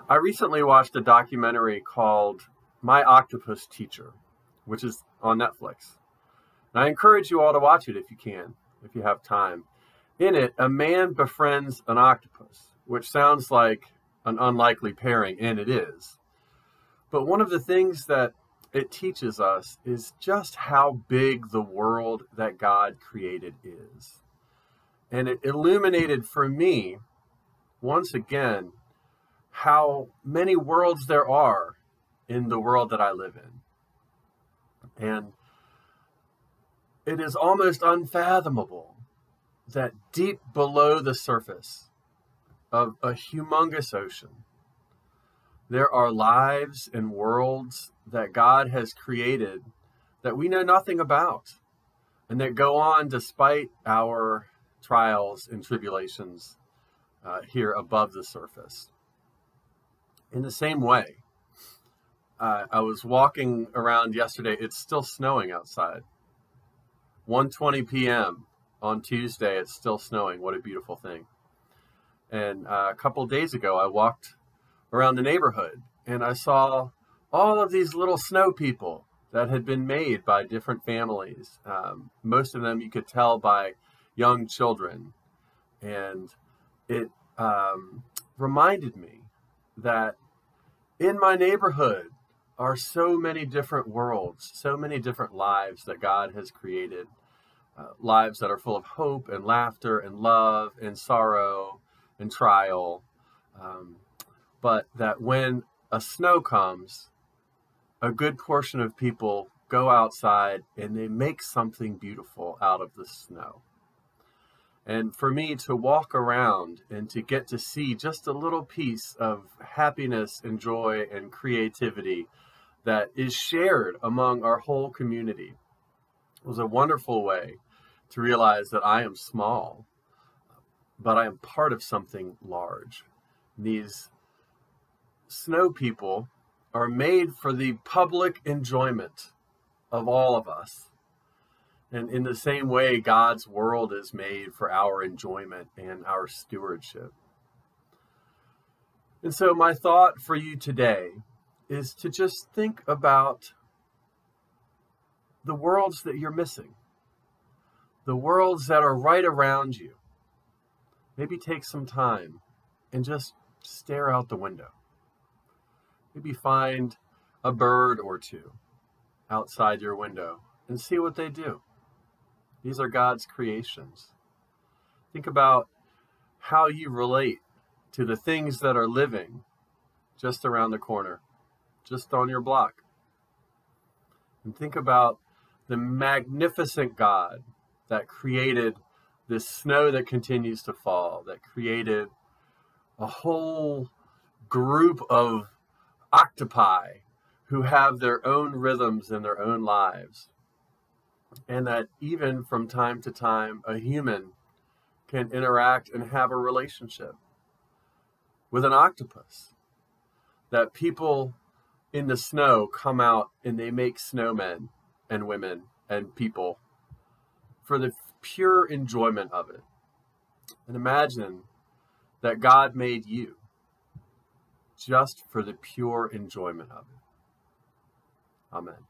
I recently watched a documentary called My Octopus Teacher, which is on Netflix. And I encourage you all to watch it if you can, if you have time. In it, a man befriends an octopus, which sounds like an unlikely pairing, and it is. But one of the things that it teaches us is just how big the world that God created is. And it illuminated for me, once again, how many worlds there are in the world that I live in. And it is almost unfathomable that deep below the surface of a humongous ocean, there are lives and worlds that God has created that we know nothing about, and that go on despite our trials and tribulations here above the surface. In the same way, I was walking around yesterday. It's still snowing outside. 1:20 p.m. on Tuesday, it's still snowing. What a beautiful thing. And a couple of days ago, I walked around the neighborhood and I saw all of these little snow people that had been made by different families. Most of them you could tell by young children. And it reminded me that in my neighborhood are so many different worlds, so many different lives that God has created. Lives that are full of hope and laughter and love and sorrow and trial. But that when a snow comes, a good portion of people go outside and they make something beautiful out of the snow. And for me to walk around and to get to see just a little piece of happiness and joy and creativity that is shared among our whole community was a wonderful way to realize that I am small, but I am part of something large. These snow people are made for the public enjoyment of all of us. And in the same way, God's world is made for our enjoyment and our stewardship. And so my thought for you today is to just think about the worlds that you're missing, the worlds that are right around you. Maybe take some time and just stare out the window. Maybe find a bird or two outside your window and see what they do. These are God's creations. Think about how you relate to the things that are living just around the corner, just on your block. And think about the magnificent God that created this snow that continues to fall, that created a whole group of octopi who have their own rhythms and their own lives. And that even from time to time, a human can interact and have a relationship with an octopus. That people in the snow come out and they make snowmen and women and people for the pure enjoyment of it. And imagine that God made you just for the pure enjoyment of it. Amen.